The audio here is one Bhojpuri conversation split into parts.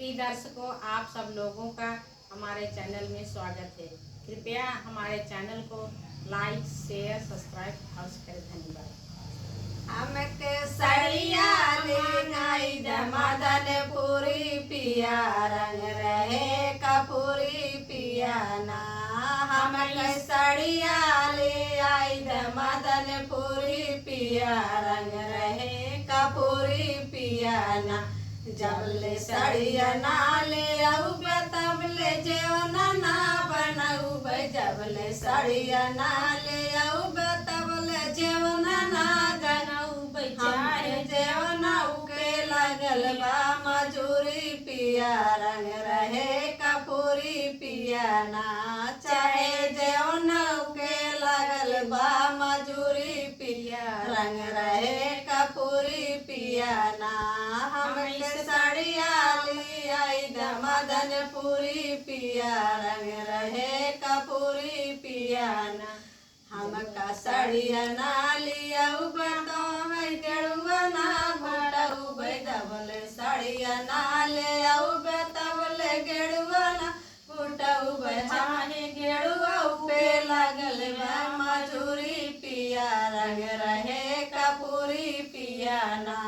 प्रिय दर्शकों, आप सब लोगों का हमारे चैनल में स्वागत है। कृपया हमारे चैनल को लाइक, शेयर, सब्सक्राइब अवश्य करें। धन्यवाद। हमके सड़िया ले मदन पूरी पिया रंग रहे कपूरी पिया ना। हमके सड़िया ले आई मदन पूरी पिया रंग रहे कपूरी पिया ना। जब ले सड़िया ना ले आऊ तब ले जेवना ना बनाऊ। जब ले सड़िया ना ले आऊ तब ले जेवना ना चाहे जेवना उके लगल बा मजूरी पिया रंग रहे कपूरी पिया ना। चाहे जेवना उके लगल बा मजूरी पिया रंग रहे कपूरी पिया ना। हमके सड़िया ली आई मदन पूरी पिया रंग रहे कपूरी पिया ना। हमका सड़िया ना लिया तो है गेड़ुआ ना घोटऊ जबल सड़िया ना ले आऊ तबल गेड़ुआ ना घोटऊ चाहे गेड़ुआ पे लगल बा मजूरी पिया रंग रहे कपूरी पिया ना।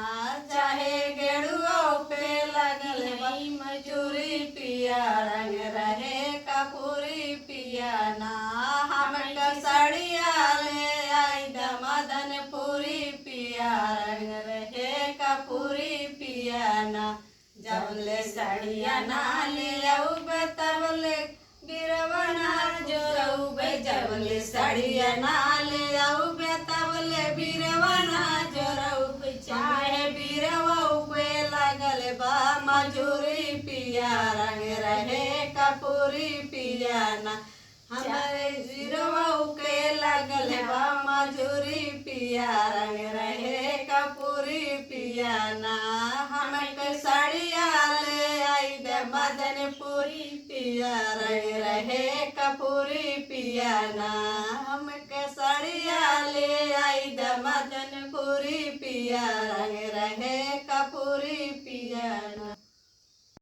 चाहे गेड़ुआ पे लगल बा मजूरी पिया रंग रहे कपूरी पिया ना। हमका सड़िया ले आई मदन पूरी पिया रंग रहे कपूरी पिया ना। जब ले सड़िया ना ले आऊ तब ले बिरवना जोरऊ। जब ले सड़िया ना ले आऊ तब ले बिरवना जोरऊ। चाहे बिरवऊ पे लगल बा मजूरी पिया रंग रहे कपूरी पिया ना। हमारे जीरवा के लगल बा मजूरी पिया रंग रहे कपूरी पिया ना। हमके सड़िया ले आई मदन पूरी पिया रंग रहे कपूरी पिया ना। हमके सड़िया ले आई मदन पूरी पिया रंग रहे कपूरी पिया ना।